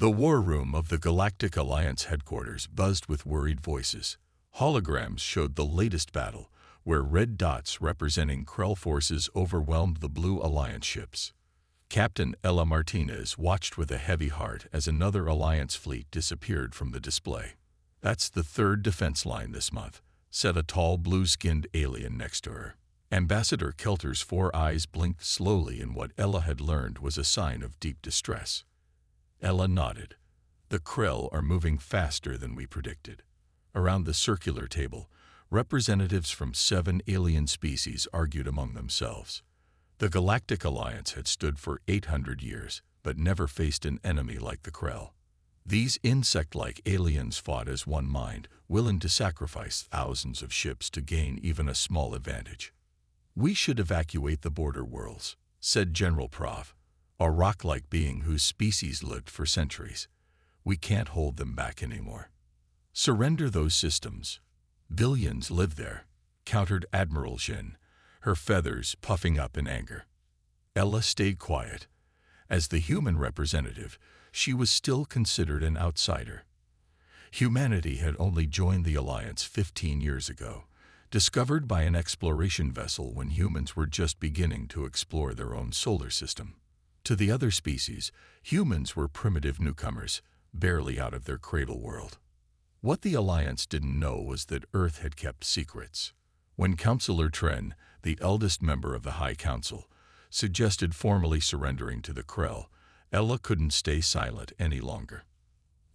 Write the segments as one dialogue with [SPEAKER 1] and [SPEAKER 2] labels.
[SPEAKER 1] The war room of the Galactic Alliance headquarters buzzed with worried voices. Holograms showed the latest battle, where red dots representing Krell forces overwhelmed the Blue Alliance ships. Captain Ella Martinez watched with a heavy heart as another Alliance fleet disappeared from the display. "That's the third defense line this month," said a tall blue-skinned alien next to her. Ambassador Kelter's 4 eyes blinked slowly in what Ella had learned was a sign of deep distress. Ella nodded. "The Krell are moving faster than we predicted." Around the circular table, representatives from 7 alien species argued among themselves. The Galactic Alliance had stood for 800 years, but never faced an enemy like the Krell. These insect-like aliens fought as one mind, willing to sacrifice thousands of ships to gain even a small advantage. "We should evacuate the border worlds," said General Prov, a rock-like being whose species lived for centuries. "We can't hold them back anymore." "Surrender those systems. Billions live there," countered Admiral Jin, her feathers puffing up in anger. Ella stayed quiet. As the human representative, she was still considered an outsider. Humanity had only joined the Alliance 15 years ago, discovered by an exploration vessel when humans were just beginning to explore their own solar system. To the other species, humans were primitive newcomers, barely out of their cradle world. What the Alliance didn't know was that Earth had kept secrets. When Counselor Tren, the eldest member of the High Council, suggested formally surrendering to the Krell, Ella couldn't stay silent any longer.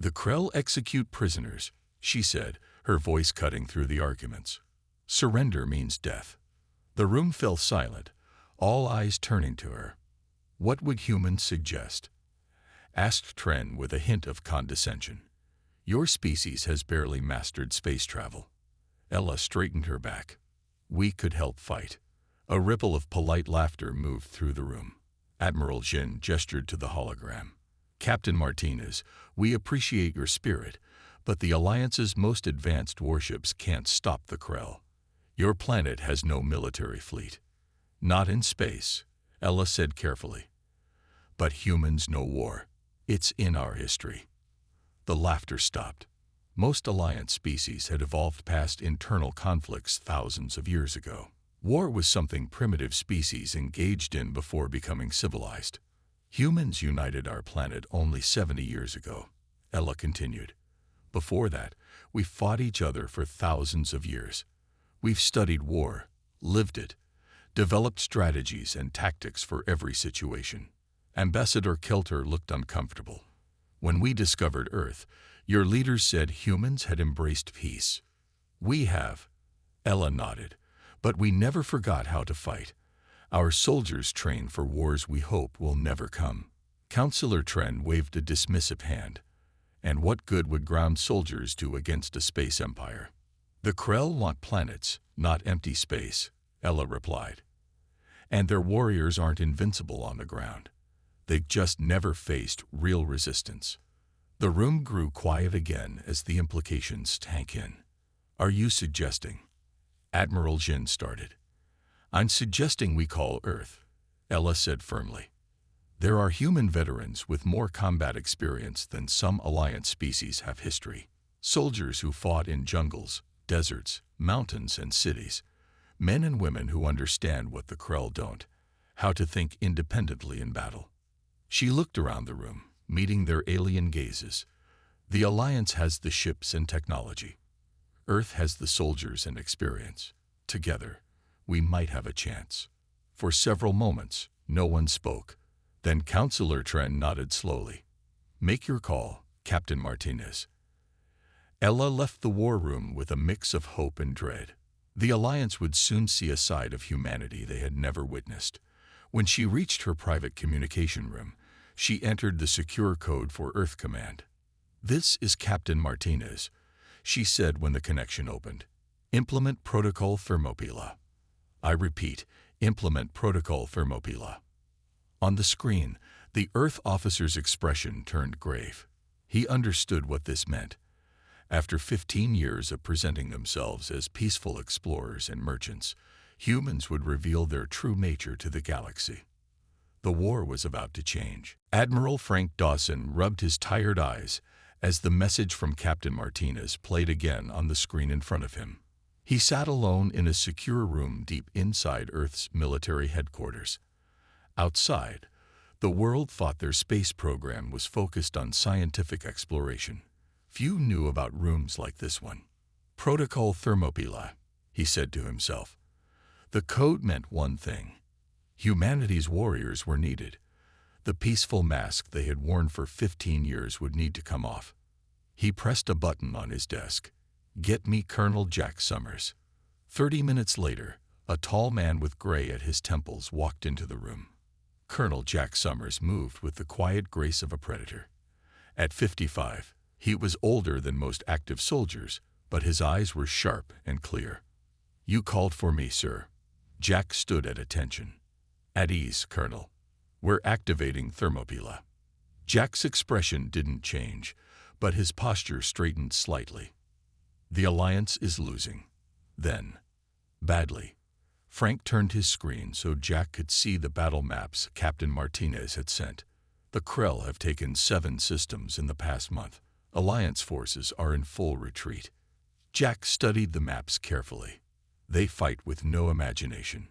[SPEAKER 1] "The Krell execute prisoners," she said, her voice cutting through the arguments. "Surrender means death." The room fell silent, all eyes turning to her. "What would humans suggest?" asked Tren with a hint of condescension. "Your species has barely mastered space travel." Ella straightened her back. "We could help fight." A ripple of polite laughter moved through the room. Admiral Jin gestured to the hologram. "Captain Martinez, we appreciate your spirit, but the Alliance's most advanced warships can't stop the Krell. Your planet has no military fleet." "Not in space," Ella said carefully. "But humans know war. It's in our history." The laughter stopped. Most Alliance species had evolved past internal conflicts thousands of years ago. War was something primitive species engaged in before becoming civilized. "Humans united our planet only 70 years ago," Ella continued. "Before that, we fought each other for thousands of years. We've studied war, lived it, developed strategies and tactics for every situation." Ambassador Kelter looked uncomfortable. "When we discovered Earth, your leaders said humans had embraced peace." "We have," Ella nodded, "but we never forgot how to fight. Our soldiers train for wars we hope will never come." Counselor Tren waved a dismissive hand. "And what good would ground soldiers do against a space empire?" "The Krell want planets, not empty space," Ella replied. "And their warriors aren't invincible on the ground. They've just never faced real resistance." The room grew quiet again as the implications sank in. "Are you suggesting?" Admiral Jin started. "I'm suggesting we call Earth," Ella said firmly. "There are human veterans with more combat experience than some Alliance species have history. Soldiers who fought in jungles, deserts, mountains, and cities. Men and women who understand what the Krell don't, how to think independently in battle." She looked around the room, meeting their alien gazes. "The Alliance has the ships and technology. Earth has the soldiers and experience. Together, we might have a chance." For several moments, no one spoke. Then Counselor Tren nodded slowly. "Make your call, Captain Martinez." Ella left the war room with a mix of hope and dread. The Alliance would soon see a side of humanity they had never witnessed. When she reached her private communication room, she entered the secure code for Earth Command. "This is Captain Martinez," she said when the connection opened. "Implement Protocol Thermopylae." "I repeat, implement Protocol Thermopylae." On the screen, the Earth officer's expression turned grave. He understood what this meant. After 15 years of presenting themselves as peaceful explorers and merchants, humans would reveal their true nature to the galaxy. The war was about to change. Admiral Frank Dawson rubbed his tired eyes as the message from Captain Martinez played again on the screen in front of him. He sat alone in a secure room deep inside Earth's military headquarters. Outside, the world thought their space program was focused on scientific exploration. Few knew about rooms like this one. Protocol Thermopylae, he said to himself. The code meant one thing. Humanity's warriors were needed. The peaceful mask they had worn for 15 years would need to come off. He pressed a button on his desk. Get me Colonel Jack Summers. 30 minutes later, a tall man with gray at his temples walked into the room. Colonel Jack Summers moved with the quiet grace of a predator. At 55, he was older than most active soldiers, but his eyes were sharp and clear. You called for me, sir. Jack stood at attention. At ease, Colonel. We're activating Thermopylae. Jack's expression didn't change, but his posture straightened slightly. The Alliance is losing. Then, badly. Frank turned his screen so Jack could see the battle maps Captain Martinez had sent. The Krell have taken 7 systems in the past month. Alliance forces are in full retreat. Jack studied the maps carefully. They fight with no imagination.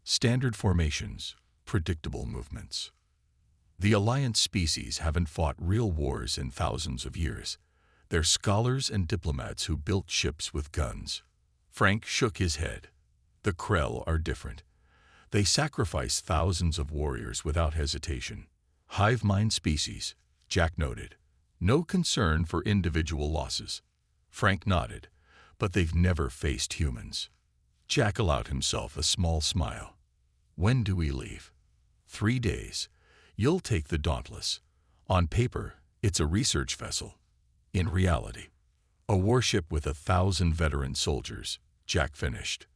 [SPEAKER 1] Standard formations, predictable movements. The Alliance species haven't fought real wars in thousands of years. They're scholars and diplomats who built ships with guns. Frank shook his head. The Krell are different. They sacrifice thousands of warriors without hesitation. Hive mind species, Jack noted. No concern for individual losses. Frank nodded, but they've never faced humans. Jack allowed himself a small smile. When do we leave? 3 days. You'll take the Dauntless. On paper, it's a research vessel. In reality, a warship with 1,000 veteran soldiers, Jack finished.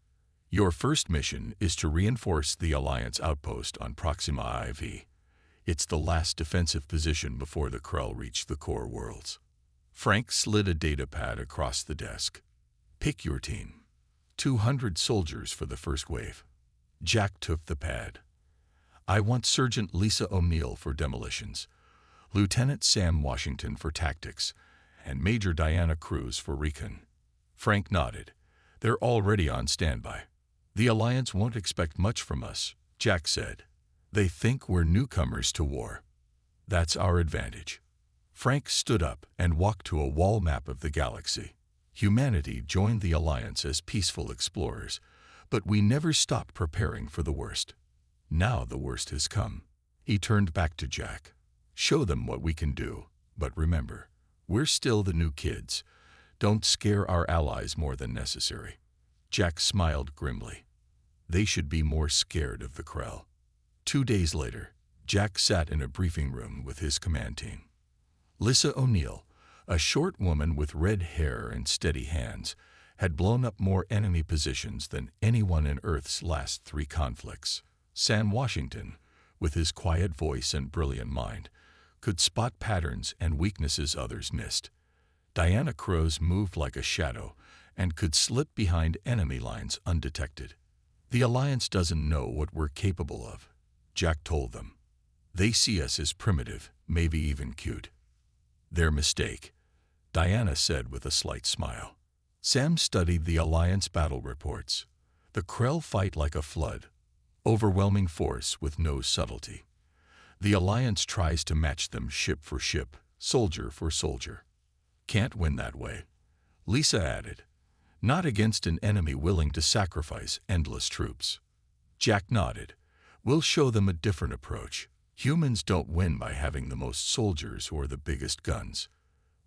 [SPEAKER 1] Your first mission is to reinforce the Alliance outpost on Proxima IV. It's the last defensive position before the Krell reach the core worlds. Frank slid a data pad across the desk. Pick your team. 200 soldiers for the first wave. Jack took the pad. I want Sergeant Lisa O'Neill for demolitions, Lieutenant Sam Washington for tactics, and Major Diana Cruz for recon. Frank nodded. They're already on standby. The Alliance won't expect much from us, Jack said. They think we're newcomers to war. That's our advantage. Frank stood up and walked to a wall map of the galaxy. Humanity joined the Alliance as peaceful explorers, but we never stopped preparing for the worst. Now the worst has come. He turned back to Jack. Show them what we can do, but remember, we're still the new kids. Don't scare our allies more than necessary. Jack smiled grimly. They should be more scared of the Krell. 2 days later, Jack sat in a briefing room with his command team. Lisa O'Neill, a short woman with red hair and steady hands, had blown up more enemy positions than anyone in Earth's last 3 conflicts. Sam Washington, with his quiet voice and brilliant mind, could spot patterns and weaknesses others missed. Diana Cruz moved like a shadow and could slip behind enemy lines undetected. The Alliance doesn't know what we're capable of, Jack told them. They see us as primitive, maybe even cute. Their mistake, Diana said with a slight smile. Sam studied the Alliance battle reports. The Krell fight like a flood, overwhelming force with no subtlety. The Alliance tries to match them ship for ship, soldier for soldier. Can't win that way, Lisa added. Not against an enemy willing to sacrifice endless troops. Jack nodded. We'll show them a different approach. Humans don't win by having the most soldiers or the biggest guns.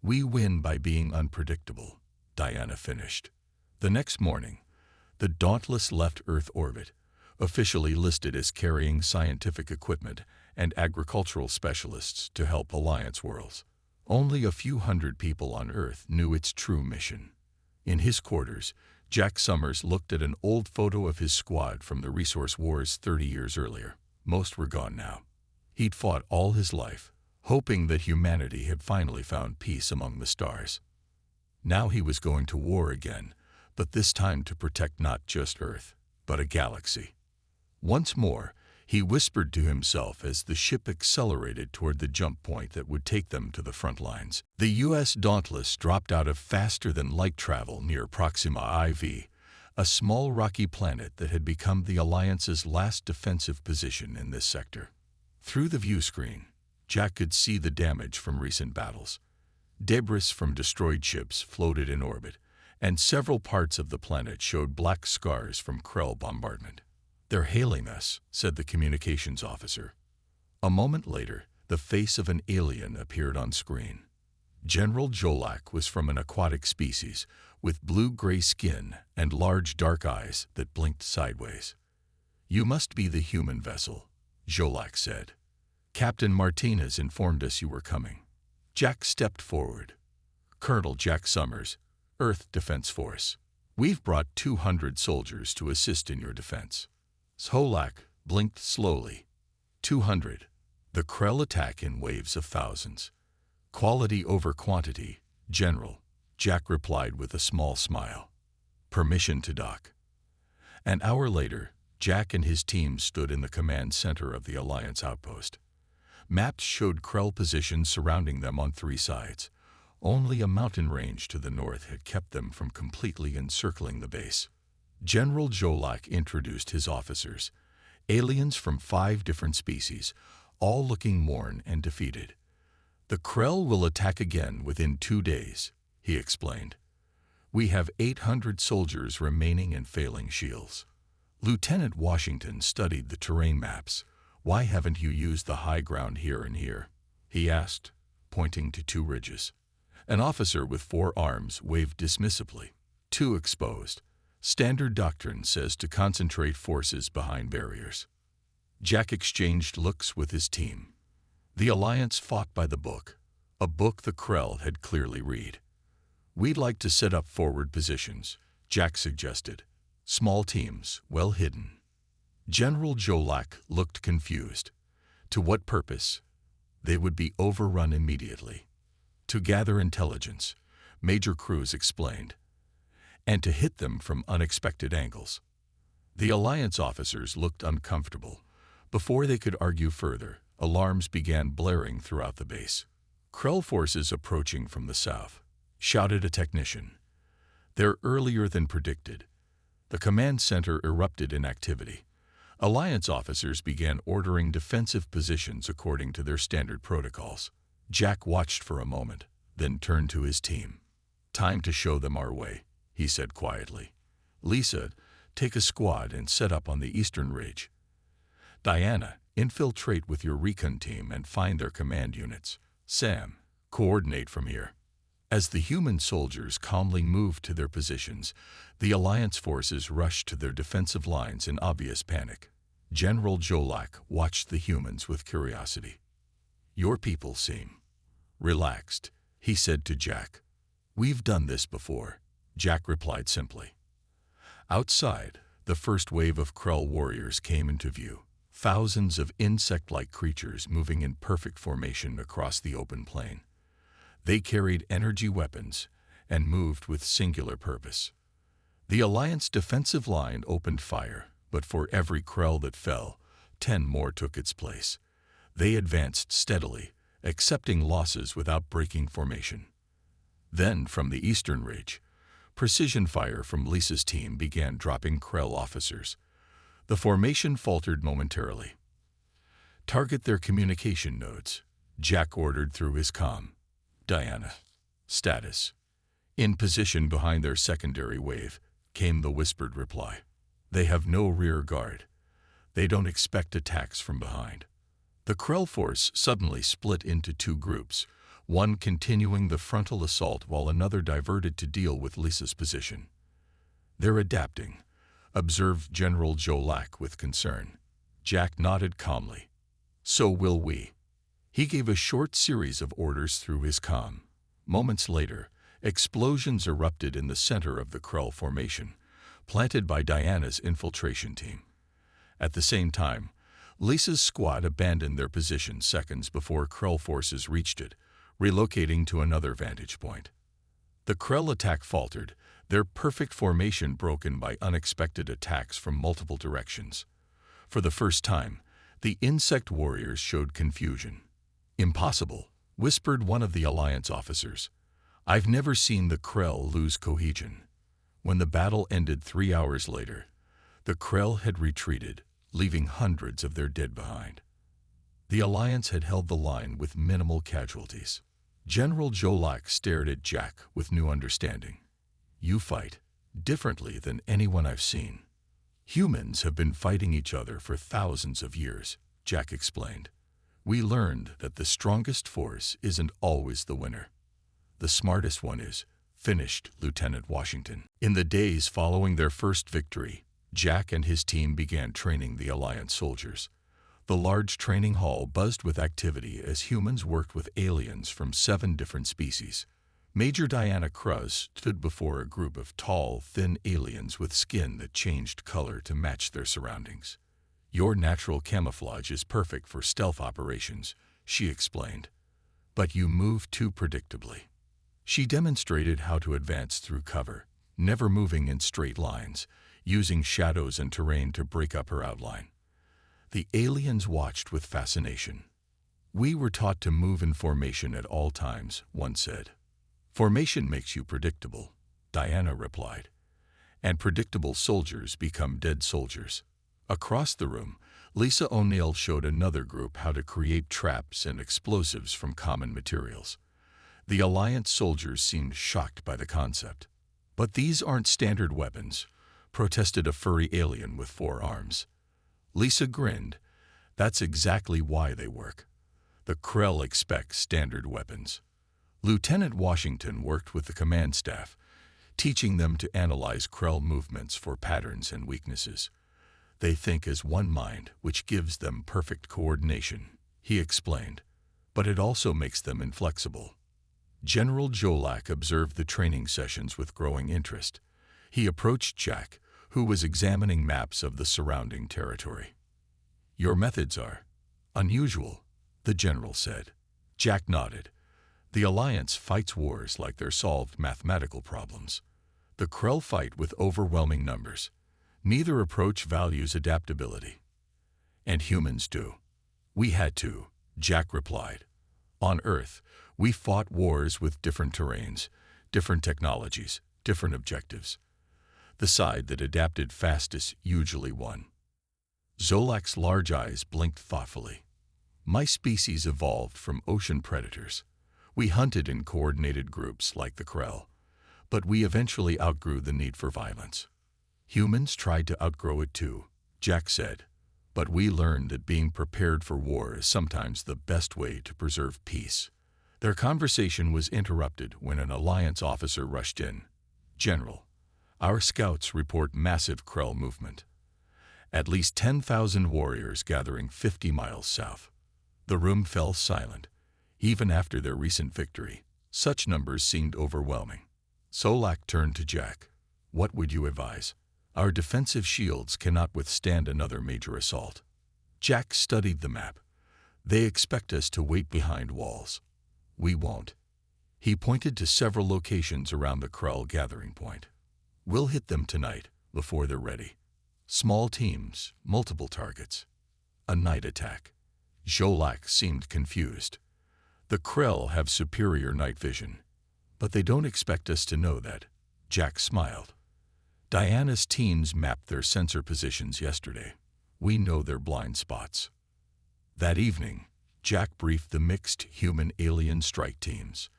[SPEAKER 1] We win by being unpredictable, Diana finished. The next morning, the Dauntless left Earth orbit, officially listed as carrying scientific equipment and agricultural specialists to help Alliance worlds. Only a few hundred people on Earth knew its true mission. In his quarters, Jack Summers looked at an old photo of his squad from the Resource Wars 30 years earlier. Most were gone now. He'd fought all his life, hoping that humanity had finally found peace among the stars. Now he was going to war again, but this time to protect not just Earth, but a galaxy. Once more, He whispered to himself as the ship accelerated toward the jump point that would take them to the front lines. The U.S. Dauntless dropped out of faster-than-light travel near Proxima IV, a small rocky planet that had become the Alliance's last defensive position in this sector. Through the view screen, Jack could see the damage from recent battles. Debris from destroyed ships floated in orbit, and several parts of the planet showed black scars from Krell bombardment. "They're hailing us," said the communications officer. A moment later, the face of an alien appeared on screen. General Jolak was from an aquatic species with blue-gray skin and large dark eyes that blinked sideways. "You must be the human vessel," Jolak said. "Captain Martinez informed us you were coming." Jack stepped forward. "Colonel Jack Summers, Earth Defense Force. We've brought 200 soldiers to assist in your defense." Jolak blinked slowly. 200. The Krell attack in waves of thousands. "Quality over quantity, General," Jack replied with a small smile. "Permission to dock." An hour later, Jack and his team stood in the command center of the Alliance outpost. Maps showed Krell positions surrounding them on 3 sides. Only a mountain range to the north had kept them from completely encircling the base. General Jolak introduced his officers, aliens from 5 different species, all looking worn and defeated. "The Krell will attack again within 2 days," he explained. "We have 800 soldiers remaining in failing shields." Lieutenant Washington studied the terrain maps. "Why haven't you used the high ground here and here?" he asked, pointing to 2 ridges. An officer with 4 arms waved dismissively. "Too exposed. Standard doctrine says to concentrate forces behind barriers." Jack exchanged looks with his team. The Alliance fought by the book, a book the Krell had clearly read. "We'd like to set up forward positions," Jack suggested. "Small teams, well hidden." General Jolak looked confused. To what purpose? They would be overrun immediately. "To gather intelligence," Major Cruz explained, "and to hit them from unexpected angles." The Alliance officers looked uncomfortable. Before they could argue further, alarms began blaring throughout the base. "Krell forces approaching from the south," shouted a technician. "They're earlier than predicted." The command center erupted in activity. Alliance officers began ordering defensive positions according to their standard protocols. Jack watched for a moment, then turned to his team. "Time to show them our way," he said quietly. "Lisa, take a squad and set up on the eastern ridge. Diana, infiltrate with your recon team and find their command units. Sam, coordinate from here." As the human soldiers calmly moved to their positions, the Alliance forces rushed to their defensive lines in obvious panic. General Jolak watched the humans with curiosity. "Your people seem relaxed," he said to Jack. "We've done this before," Jack replied simply. Outside, the first wave of Krell warriors came into view. Thousands of insect-like creatures moving in perfect formation across the open plain. They carried energy weapons and moved with singular purpose. The Alliance defensive line opened fire, but for every Krell that fell, 10 more took its place. They advanced steadily, accepting losses without breaking formation. Then, from the eastern ridge, precision fire from Lisa's team began dropping Krell officers. The formation faltered momentarily. "Target their communication nodes," Jack ordered through his comm. "Diana, status." "In position behind their secondary wave," came the whispered reply. "They have no rear guard. They don't expect attacks from behind." The Krell force suddenly split into 2 groups, one continuing the frontal assault while another diverted to deal with Lisa's position. "They're adapting," observed General Jolak with concern. Jack nodded calmly. "So will we." He gave a short series of orders through his comm. Moments later, explosions erupted in the center of the Krell formation, planted by Diana's infiltration team. At the same time, Lisa's squad abandoned their position seconds before Krell forces reached it, relocating to another vantage point. The Krell attack faltered, their perfect formation broken by unexpected attacks from multiple directions. For the first time, The insect warriors showed confusion. "Impossible," whispered one of the Alliance officers. "I've never seen the Krell lose cohesion." When the battle ended 3 hours later, the Krell had retreated, leaving hundreds of their dead behind. The Alliance had held the line with minimal casualties. General Jolak stared at Jack with new understanding. "You fight differently than anyone I've seen." "Humans have been fighting each other for thousands of years," Jack explained. "We learned that the strongest force isn't always the winner. The smartest one is," finished Lieutenant Washington. In the days following their first victory, Jack and his team began training the Alliance soldiers. The large training hall buzzed with activity as humans worked with aliens from 7 different species. Major Diana Cruz stood before a group of tall, thin aliens with skin that changed color to match their surroundings. "Your natural camouflage is perfect for stealth operations," she explained. "But you move too predictably." She demonstrated how to advance through cover, never moving in straight lines, using shadows and terrain to break up her outline. The aliens watched with fascination. "We were taught to move in formation at all times," one said. "Formation makes you predictable," Diana replied. "And predictable soldiers become dead soldiers." Across the room, Lisa O'Neill showed another group how to create traps and explosives from common materials. The Alliance soldiers seemed shocked by the concept. "But these aren't standard weapons," protested a furry alien with 4 arms. Lisa grinned. "That's exactly why they work. The Krell expects standard weapons." Lieutenant Washington worked with the command staff, teaching them to analyze Krell movements for patterns and weaknesses. "They think as one mind, which gives them perfect coordination," he explained. "But it also makes them inflexible." General Jolak observed the training sessions with growing interest. He approached Jack, who was examining maps of the surrounding territory. "Your methods are unusual," the general said. Jack nodded. "The Alliance fights wars like they're solved mathematical problems. The Krell fight with overwhelming numbers. Neither approach values adaptability. And humans do." "We had to," Jack replied. "On Earth, we fought wars with different terrains, different technologies, different objectives. The side that adapted fastest usually won." Zolak's large eyes blinked thoughtfully. "My species evolved from ocean predators. We hunted in coordinated groups like the Krell, but we eventually outgrew the need for violence." "Humans tried to outgrow it too," Jack said. "But we learned that being prepared for war is sometimes the best way to preserve peace." Their conversation was interrupted when an Alliance officer rushed in. "General, our scouts report massive Krell movement. At least 10,000 warriors gathering 50 miles south." The room fell silent. Even after their recent victory, such numbers seemed overwhelming. Solak turned to Jack. "What would you advise? Our defensive shields cannot withstand another major assault." Jack studied the map. "They expect us to wait behind walls. We won't." He pointed to several locations around the Krell gathering point. "We'll hit them tonight, before they're ready. Small teams, multiple targets. A night attack." Jolak seemed confused. "The Krell have superior night vision, but they don't expect us to know that." Jack smiled. "Diana's teams mapped their sensor positions yesterday. We know their blind spots." That evening, Jack briefed the mixed human-alien strike teams.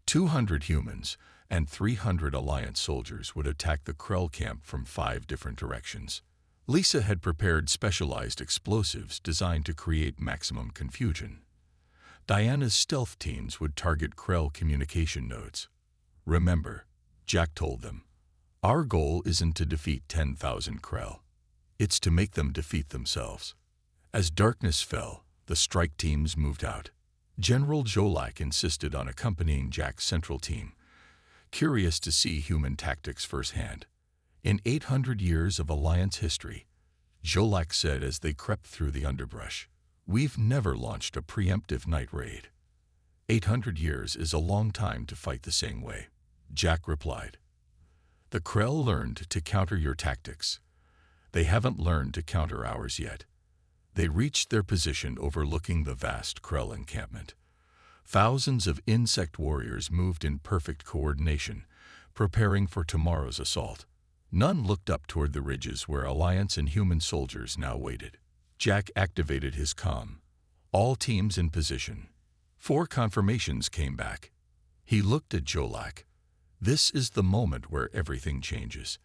[SPEAKER 1] 200 humans and 300 Alliance soldiers would attack the Krell camp from 5 different directions. Lisa had prepared specialized explosives designed to create maximum confusion. Diana's stealth teams would target Krell communication nodes. "Remember," Jack told them, "our goal isn't to defeat 10,000 Krell. It's to make them defeat themselves." As darkness fell, the strike teams moved out. General Jolak insisted on accompanying Jack's central team, curious to see human tactics firsthand. "In 800 years of Alliance history," Jolak said as they crept through the underbrush, "we've never launched a preemptive night raid." 800 years is a long time to fight the same way," Jack replied. "The Krell learned to counter your tactics. They haven't learned to counter ours yet. They reached their position overlooking the vast Krell encampment. Thousands of insect warriors moved in perfect coordination, preparing for tomorrow's assault. None looked up toward the ridges where Alliance and human soldiers now waited. Jack activated his comm. All teams in position. 4 confirmations came back. He looked at Jolak. This is the moment where everything changes.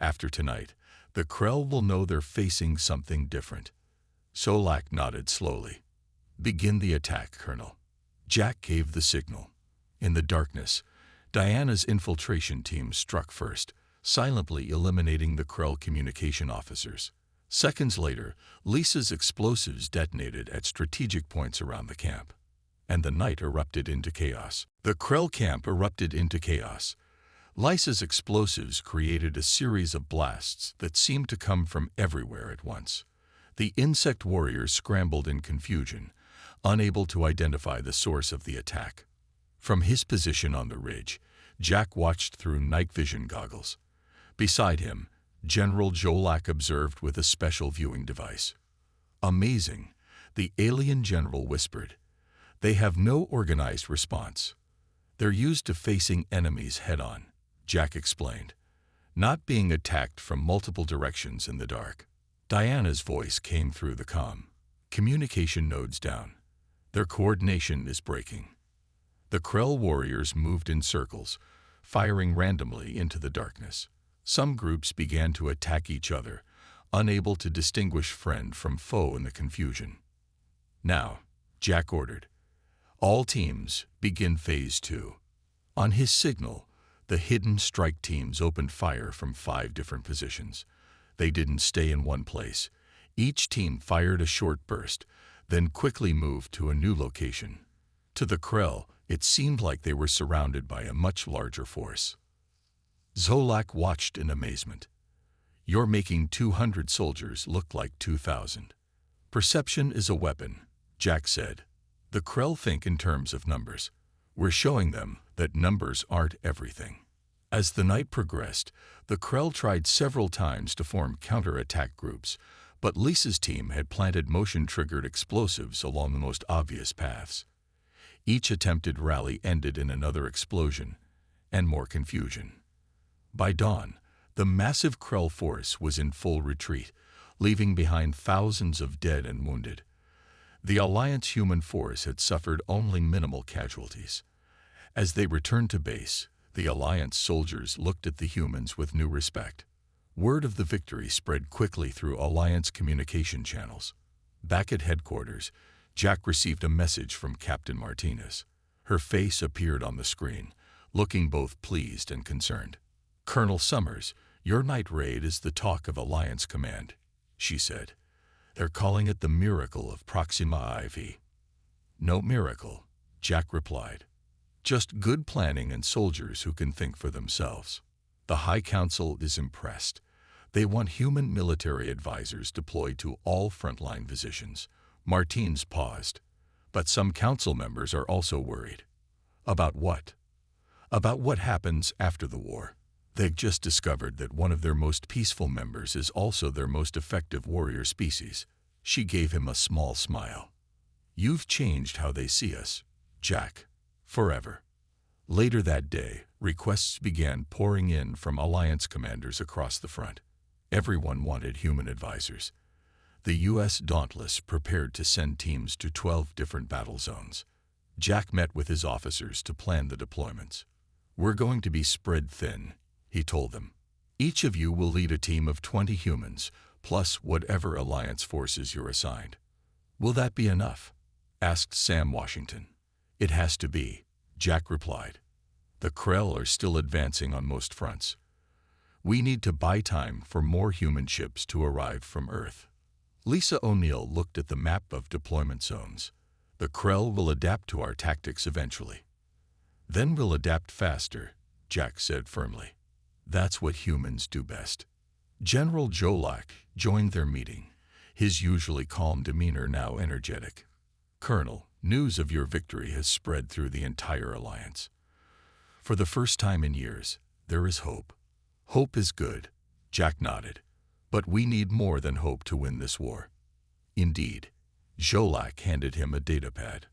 [SPEAKER 1] After tonight, the Krell will know they're facing something different. Solak nodded slowly. Begin the attack, Colonel. Jack gave the signal. In the darkness, Diana's infiltration team struck first, silently eliminating the Krell communication officers. Seconds later, Lisa's explosives detonated at strategic points around the camp. And the night erupted into chaos. The Krell camp erupted into chaos. Lisa's explosives created a series of blasts that seemed to come from everywhere at once. The insect warriors scrambled in confusion, unable to identify the source of the attack. From his position on the ridge, Jack watched through night vision goggles. Beside him, General Jolak observed with a special viewing device. Amazing, the alien general whispered. They have no organized response. They're used to facing enemies head-on, Jack explained, not being attacked from multiple directions in the dark. Diana's voice came through the comm. Communication nodes down. Their coordination is breaking. The Krell warriors moved in circles, firing randomly into the darkness. Some groups began to attack each other, unable to distinguish friend from foe in the confusion. Now, Jack ordered, all teams begin Phase 2. On his signal, the hidden strike teams opened fire from 5 different positions. They didn't stay in one place. Each team fired a short burst, then quickly moved to a new location. To the Krell, it seemed like they were surrounded by a much larger force. Zolak watched in amazement. You're making 200 soldiers look like 2,000. Perception is a weapon, Jack said. The Krell think in terms of numbers. We're showing them that numbers aren't everything. As the night progressed, the Krell tried several times to form counterattack groups, but Lisa's team had planted motion-triggered explosives along the most obvious paths. Each attempted rally ended in another explosion and more confusion. By dawn, the massive Krell force was in full retreat, leaving behind thousands of dead and wounded. The Alliance human force had suffered only minimal casualties. As they returned to base, the Alliance soldiers looked at the humans with new respect. Word of the victory spread quickly through Alliance communication channels. Back at headquarters, Jack received a message from Captain Martinez. Her face appeared on the screen, looking both pleased and concerned. Colonel Summers, your night raid is the talk of Alliance Command, she said. They're calling it the miracle of Proxima IV. No miracle, Jack replied. Just good planning and soldiers who can think for themselves. The High Council is impressed. They want human military advisors deployed to all frontline positions. Martins paused. But some council members are also worried. About what? About what happens after the war. They've just discovered that one of their most peaceful members is also their most effective warrior species. She gave him a small smile. You've changed how they see us, Jack. Forever. Later that day, requests began pouring in from Alliance commanders across the front. Everyone wanted human advisors. The U.S. Dauntless prepared to send teams to 12 different battle zones. Jack met with his officers to plan the deployments. We're going to be spread thin, he told them. Each of you will lead a team of 20 humans, plus whatever Alliance forces you're assigned. Will that be enough? Asked Sam Washington. It has to be, Jack replied. The Krell are still advancing on most fronts. We need to buy time for more human ships to arrive from Earth. Lisa O'Neill looked at the map of deployment zones. The Krell will adapt to our tactics eventually. Then we'll adapt faster, Jack said firmly. That's what humans do best. General Jolak joined their meeting, his usually calm demeanor now energetic. Colonel, news of your victory has spread through the entire Alliance. For the first time in years, there is hope. Hope is good, Jack nodded. But we need more than hope to win this war. Indeed. Jolak handed him a datapad.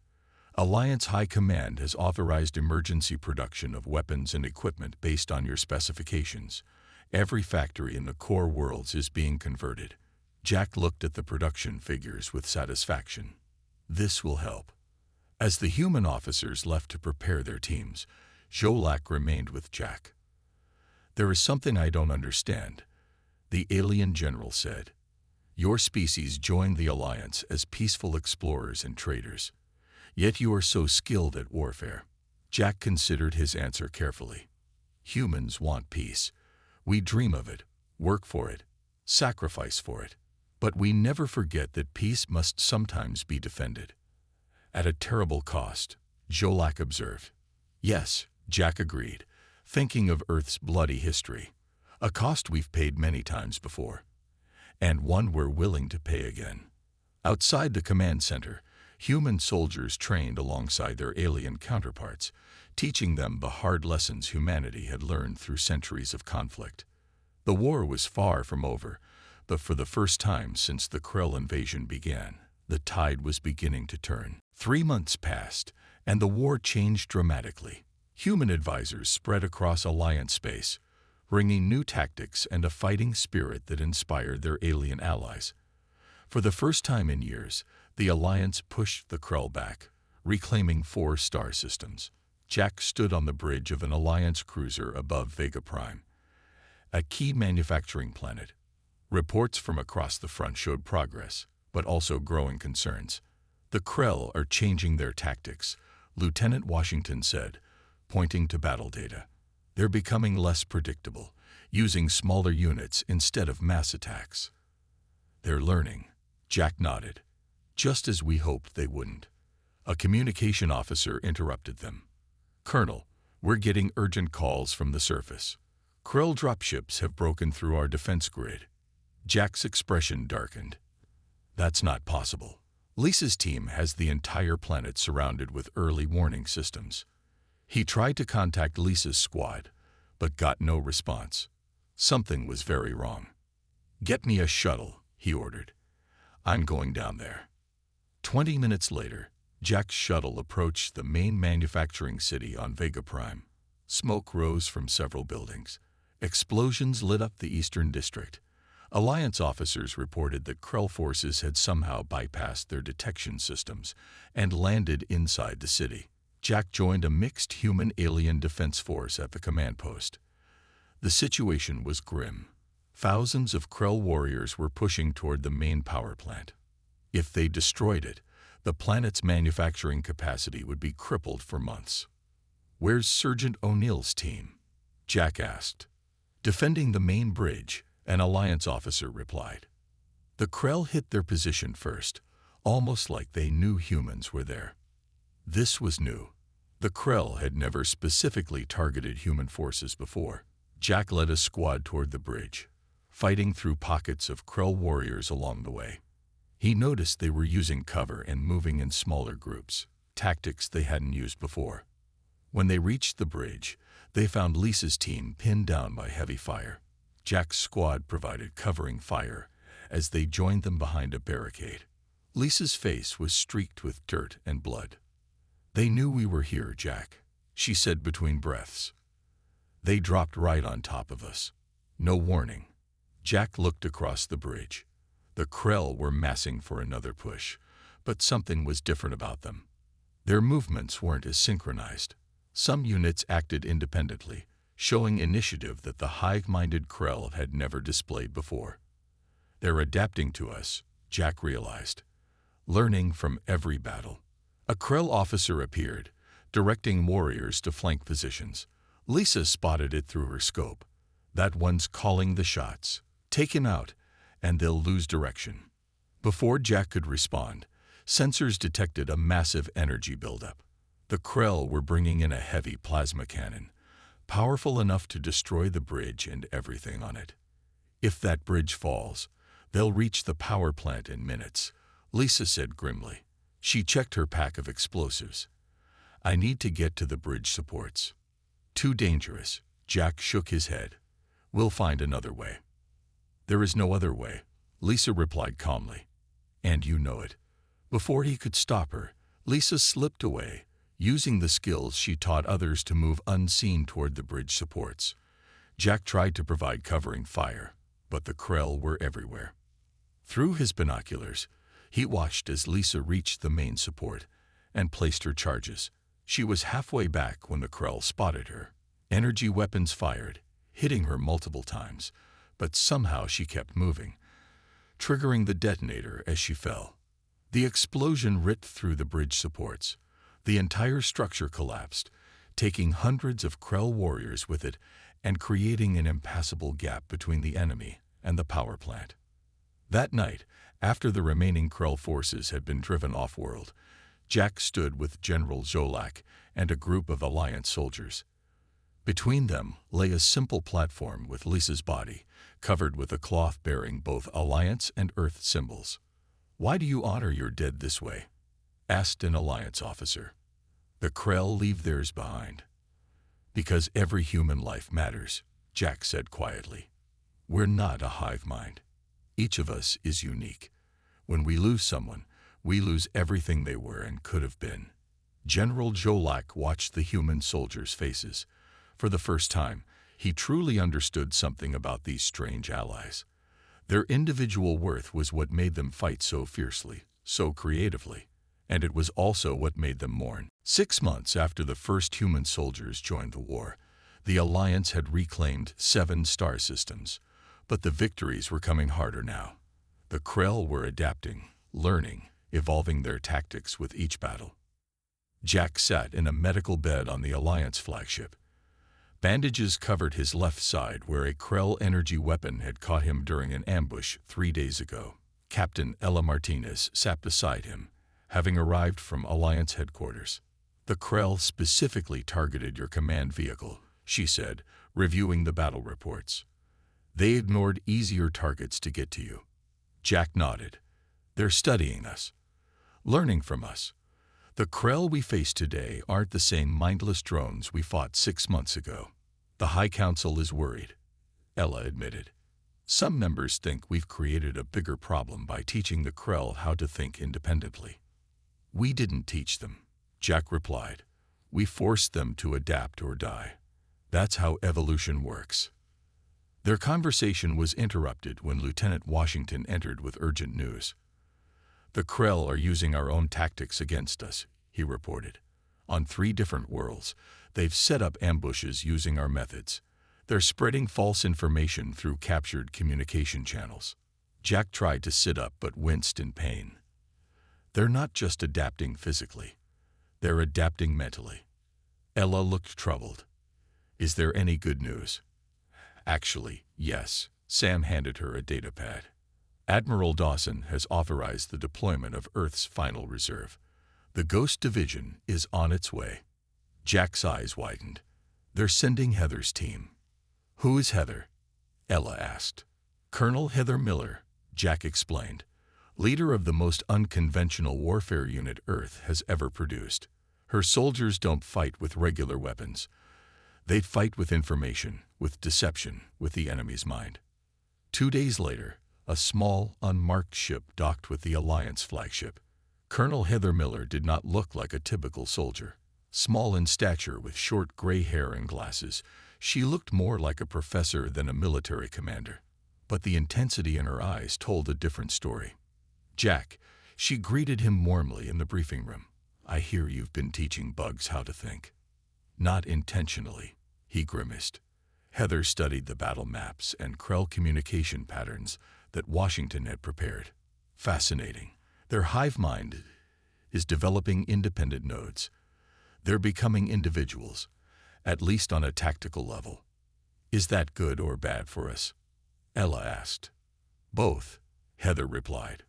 [SPEAKER 1] Alliance High Command has authorized emergency production of weapons and equipment based on your specifications. Every factory in the core worlds is being converted. Jack looked at the production figures with satisfaction. This will help. As the human officers left to prepare their teams, Jolak remained with Jack. There is something I don't understand, the alien general said. Your species joined the Alliance as peaceful explorers and traders. Yet you are so skilled at warfare. Jack considered his answer carefully. Humans want peace. We dream of it, work for it, sacrifice for it. But we never forget that peace must sometimes be defended. At a terrible cost, Jolak observed. Yes, Jack agreed, thinking of Earth's bloody history. A cost we've paid many times before. And one we're willing to pay again. Outside the command center, human soldiers trained alongside their alien counterparts, teaching them the hard lessons humanity had learned through centuries of conflict. The war was far from over, but for the first time since the Krell invasion began, the tide was beginning to turn. 3 months passed, and the war changed dramatically. Human advisors spread across Alliance space, bringing new tactics and a fighting spirit that inspired their alien allies. For the first time in years, the Alliance pushed the Krell back, reclaiming 4 star systems. Jack stood on the bridge of an Alliance cruiser above Vega Prime, a key manufacturing planet. Reports from across the front showed progress, but also growing concerns. The Krell are changing their tactics, Lieutenant Washington said, pointing to battle data. They're becoming less predictable, using smaller units instead of mass attacks. They're learning. Jack nodded. Just as we hoped they wouldn't. A communication officer interrupted them. Colonel, we're getting urgent calls from the surface. Krell dropships have broken through our defense grid. Jack's expression darkened. That's not possible. Lisa's team has the entire planet surrounded with early warning systems. He tried to contact Lisa's squad, but got no response. Something was very wrong. Get me a shuttle, he ordered. I'm going down there. 20 minutes later, Jack's shuttle approached the main manufacturing city on Vega Prime. Smoke rose from several buildings. Explosions lit up the eastern district. Alliance officers reported that Krell forces had somehow bypassed their detection systems and landed inside the city. Jack joined a mixed human-alien defense force at the command post. The situation was grim. Thousands of Krell warriors were pushing toward the main power plant. If they destroyed it, the planet's manufacturing capacity would be crippled for months. Where's Sergeant O'Neill's team? Jack asked. Defending the main bridge, an Alliance officer replied. The Krell hit their position first, almost like they knew humans were there. This was new. The Krell had never specifically targeted human forces before. Jack led a squad toward the bridge, fighting through pockets of Krell warriors along the way. He noticed they were using cover and moving in smaller groups, tactics they hadn't used before. When they reached the bridge, they found Lisa's team pinned down by heavy fire. Jack's squad provided covering fire as they joined them behind a barricade. Lisa's face was streaked with dirt and blood. They knew we were here, Jack, she said between breaths. They dropped right on top of us. No warning. Jack looked across the bridge. The Krell were massing for another push, but something was different about them. Their movements weren't as synchronized. Some units acted independently, showing initiative that the hive-minded Krell had never displayed before. They're adapting to us, Jack realized, learning from every battle. A Krell officer appeared, directing warriors to flank positions. Lisa spotted it through her scope. That one's calling the shots. Take him out, and they'll lose direction. Before Jack could respond, sensors detected a massive energy buildup. The Krell were bringing in a heavy plasma cannon, powerful enough to destroy the bridge and everything on it. If that bridge falls, they'll reach the power plant in minutes, Lisa said grimly. She checked her pack of explosives. I need to get to the bridge supports. Too dangerous, Jack shook his head. We'll find another way. There is no other way, Lisa replied calmly. And you know it. Before he could stop her, Lisa slipped away, using the skills she taught others to move unseen toward the bridge supports. Jack tried to provide covering fire, but the Krell were everywhere. Through his binoculars, he watched as Lisa reached the main support and placed her charges. She was halfway back when the Krell spotted her. Energy weapons fired, hitting her multiple times, but somehow she kept moving, triggering the detonator as she fell. The explosion ripped through the bridge supports. The entire structure collapsed, taking hundreds of Krell warriors with it and creating an impassable gap between the enemy and the power plant. That night, after the remaining Krell forces had been driven off-world, Jack stood with General Zolak and a group of Alliance soldiers. Between them lay a simple platform with Lisa's body, covered with a cloth bearing both Alliance and Earth symbols. "Why do you honor your dead this way?" asked an Alliance officer. "The Krell leave theirs behind." "Because every human life matters," Jack said quietly. "We're not a hive mind. Each of us is unique. When we lose someone, we lose everything they were and could have been." General Zolak watched the human soldiers' faces. For the first time, he truly understood something about these strange allies. Their individual worth was what made them fight so fiercely, so creatively, and it was also what made them mourn. 6 months after the first human soldiers joined the war, the Alliance had reclaimed 7 star systems, but the victories were coming harder now. The Krell were adapting, learning, evolving their tactics with each battle. Jack sat in a medical bed on the Alliance flagship. Bandages covered his left side where a Krell energy weapon had caught him during an ambush 3 days ago. Captain Ella Martinez sat beside him, having arrived from Alliance headquarters. "The Krell specifically targeted your command vehicle," she said, reviewing the battle reports. "They ignored easier targets to get to you." Jack nodded. "They're studying us, learning from us. The Krell we face today aren't the same mindless drones we fought 6 months ago." "The High Council is worried," Ella admitted. "Some members think we've created a bigger problem by teaching the Krell how to think independently." "We didn't teach them," Jack replied. "We forced them to adapt or die. That's how evolution works." Their conversation was interrupted when Lieutenant Washington entered with urgent news. "The Krell are using our own tactics against us," he reported. "On 3 different worlds, they've set up ambushes using our methods. They're spreading false information through captured communication channels." Jack tried to sit up but winced in pain. "They're not just adapting physically. They're adapting mentally." Ella looked troubled. "Is there any good news?" "Actually, yes." Sam handed her a datapad. "Admiral Dawson has authorized the deployment of Earth's final reserve. The Ghost Division is on its way." Jack's eyes widened. "They're sending Heather's team." "Who is Heather?" Ella asked. "Colonel Heather Miller," Jack explained, "leader of the most unconventional warfare unit Earth has ever produced. Her soldiers don't fight with regular weapons. They fight with information, with deception, with the enemy's mind." 2 days later, a small, unmarked ship docked with the Alliance flagship. Colonel Heather Miller did not look like a typical soldier. Small in stature with short gray hair and glasses, she looked more like a professor than a military commander. But the intensity in her eyes told a different story. "Jack," she greeted him warmly in the briefing room. "I hear you've been teaching bugs how to think." "Not intentionally," he grimaced. Heather studied the battle maps and Krell communication patterns that Washington had prepared. "Fascinating. Their hive mind is developing independent nodes. They're becoming individuals, at least on a tactical level." "Is that good or bad for us?" Ella asked. "Both," Heather replied.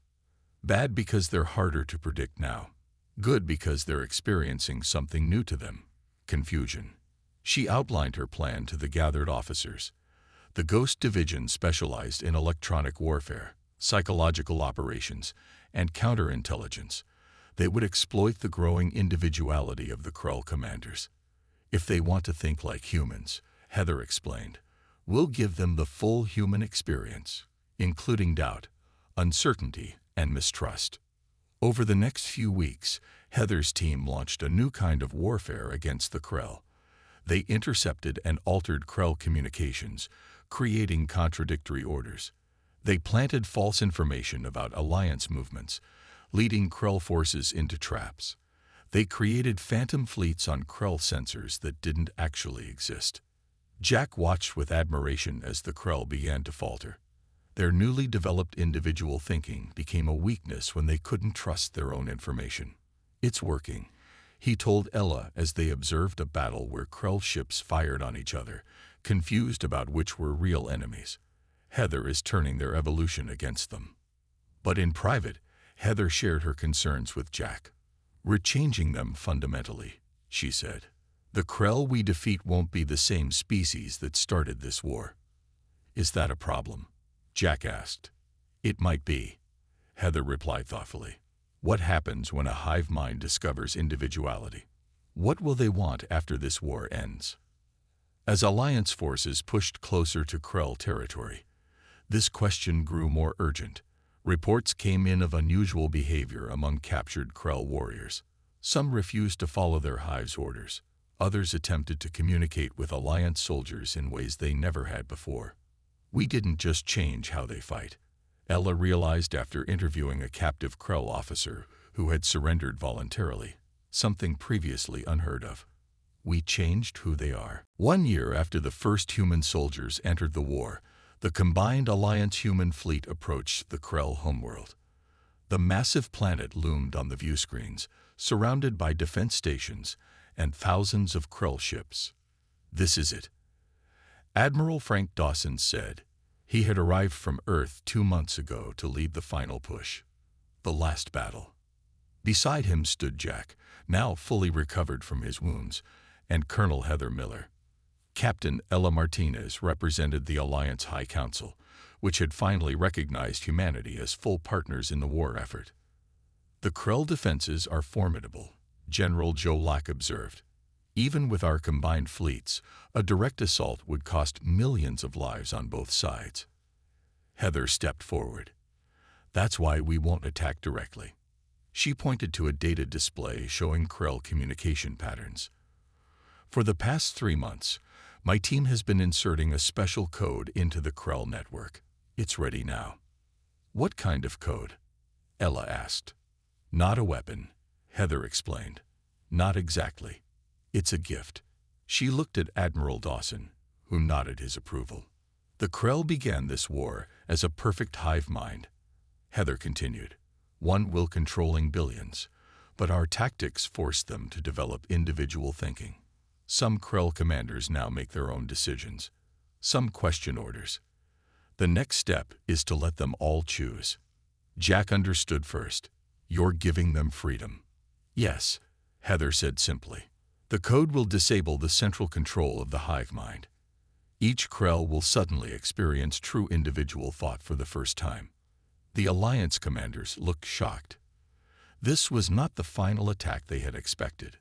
[SPEAKER 1] "Bad because they're harder to predict now. Good because they're experiencing something new to them: confusion." She outlined her plan to the gathered officers. The Ghost Division specialized in electronic warfare, psychological operations, and counterintelligence. They would exploit the growing individuality of the Krell commanders. "If they want to think like humans," Heather explained, "we'll give them the full human experience, including doubt, uncertainty, and mistrust. Over the next few weeks, Heather's team launched a new kind of warfare against the Krell. They intercepted and altered Krell communications, creating contradictory orders. They planted false information about alliance movements, leading Krell forces into traps. They created phantom fleets on Krell sensors that didn't actually exist. Jack watched with admiration as the Krell began to falter. Their newly developed individual thinking became a weakness when they couldn't trust their own information. "It's working," he told Ella as they observed a battle where Krell ships fired on each other, confused about which were real enemies. Heather is turning their evolution against them. But in private, Heather shared her concerns with Jack. "We're changing them fundamentally," she said. "The Krell we defeat won't be the same species that started this war." "Is that a problem?" Jack asked. "It might be," Heather replied thoughtfully. "What happens when a hive mind discovers individuality? What will they want after this war ends?" As Alliance forces pushed closer to Krell territory, this question grew more urgent. Reports came in of unusual behavior among captured Krell warriors. Some refused to follow their hive's orders. Others attempted to communicate with Alliance soldiers in ways they never had before. "We didn't just change how they fight," Ella realized after interviewing a captive Krell officer who had surrendered voluntarily, something previously unheard of. "We changed who they are." 1 year after the first human soldiers entered the war, the combined Alliance human fleet approached the Krell homeworld. The massive planet loomed on the view screens, surrounded by defense stations and thousands of Krell ships. "This is it," Admiral Frank Dawson said. He had arrived from Earth 2 months ago to lead the final push. The last battle. Beside him stood Jack, now fully recovered from his wounds, and Colonel Heather Miller. Captain Ella Martinez represented the Alliance High Council, which had finally recognized humanity as full partners in the war effort. "The Krell defenses are formidable," General Joe Lack observed. "Even with our combined fleets, a direct assault would cost millions of lives on both sides." Heather stepped forward. "That's why we won't attack directly." She pointed to a data display showing Krell communication patterns. "For the past 3 months, my team has been inserting a special code into the Krell network. It's ready now." "What kind of code?" Ella asked. "Not a weapon," Heather explained. "Not exactly. It's a gift." She looked at Admiral Dawson, who nodded his approval. "The Krell began this war as a perfect hive mind," Heather continued. "One will controlling billions, but our tactics forced them to develop individual thinking. Some Krell commanders now make their own decisions. Some question orders. The next step is to let them all choose." Jack understood first. "You're giving them freedom." "Yes," Heather said simply. "The code will disable the central control of the hive mind. Each Krell will suddenly experience true individual thought for the first time." The Alliance commanders looked shocked. This was not the final attack they had expected.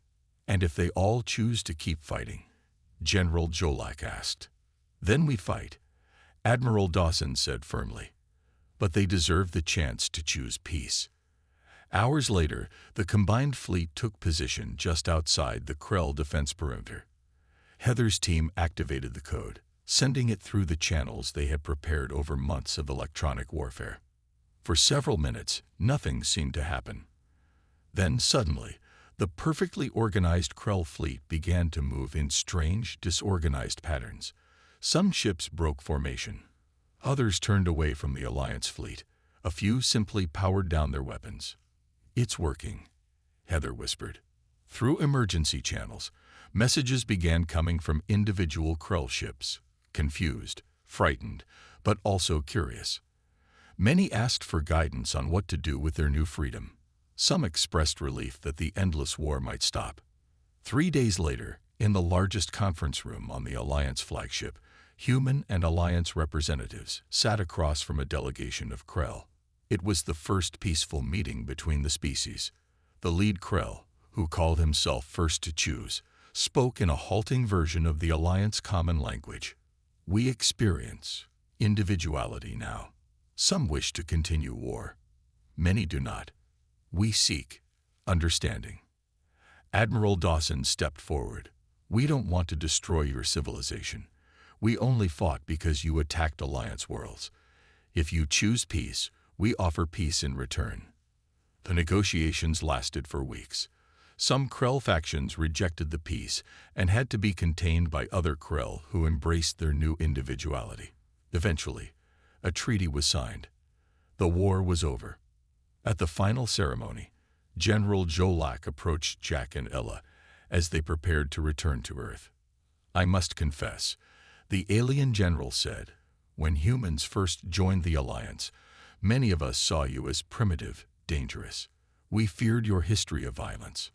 [SPEAKER 1] "And if they all choose to keep fighting?" General Jolak asked. "Then we fight," Admiral Dawson said firmly. "But they deserve the chance to choose peace." Hours later, the combined fleet took position just outside the Krell defense perimeter. Heather's team activated the code, sending it through the channels they had prepared over months of electronic warfare. For several minutes, nothing seemed to happen. Then suddenly, the perfectly organized Krell fleet began to move in strange, disorganized patterns. Some ships broke formation. Others turned away from the Alliance fleet. A few simply powered down their weapons. "It's working," Heather whispered. Through emergency channels, messages began coming from individual Krell ships, confused, frightened, but also curious. Many asked for guidance on what to do with their new freedom. Some expressed relief that the endless war might stop. 3 days later, in the largest conference room on the Alliance flagship, human and Alliance representatives sat across from a delegation of Krell. It was the first peaceful meeting between the species. The lead Krell, who called himself First to Choose, spoke in a halting version of the Alliance common language. "We experience individuality now. Some wish to continue war. Many do not. We seek understanding. Admiral Dawson stepped forward. We don't want to destroy your civilization. We only fought because you attacked Alliance worlds. If you choose peace, we offer peace in return. The negotiations lasted for weeks. Some Krell factions rejected the peace and had to be contained by other Krell who embraced their new individuality. Eventually, a treaty was signed. The war was over. At the final ceremony, General Jolak approached Jack and Ella as they prepared to return to Earth. I must confess, the alien general said, when humans first joined the Alliance, many of us saw you as primitive, dangerous. We feared your history of violence.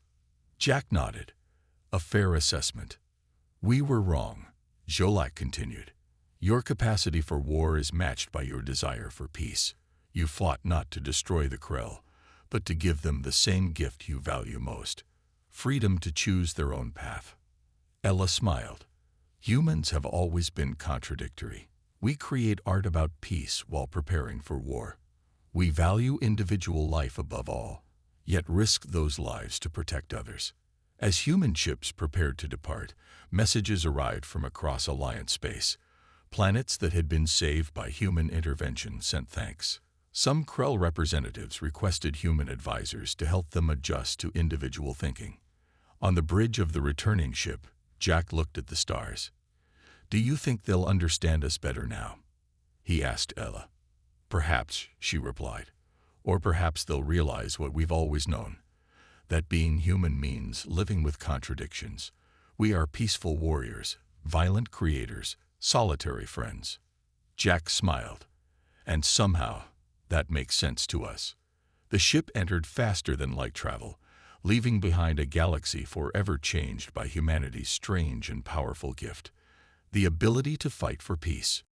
[SPEAKER 1] Jack nodded. A fair assessment. We were wrong, Jolak continued. Your capacity for war is matched by your desire for peace. You fought not to destroy the Krell, but to give them the same gift you value most, freedom to choose their own path. Ella smiled. Humans have always been contradictory. We create art about peace while preparing for war. We value individual life above all, yet risk those lives to protect others. As human ships prepared to depart, messages arrived from across Alliance space. Planets that had been saved by human intervention sent thanks. Some Krell representatives requested human advisors to help them adjust to individual thinking. On the bridge of the returning ship, Jack looked at the stars. Do you think they'll understand us better now? He asked Ella. Perhaps, she replied. Or perhaps they'll realize what we've always known, that being human means living with contradictions. We are peaceful warriors, violent creators, solitary friends. Jack smiled. And somehow, that makes sense to us. The ship entered faster than light travel, leaving behind a galaxy forever changed by humanity's strange and powerful gift, the ability to fight for peace.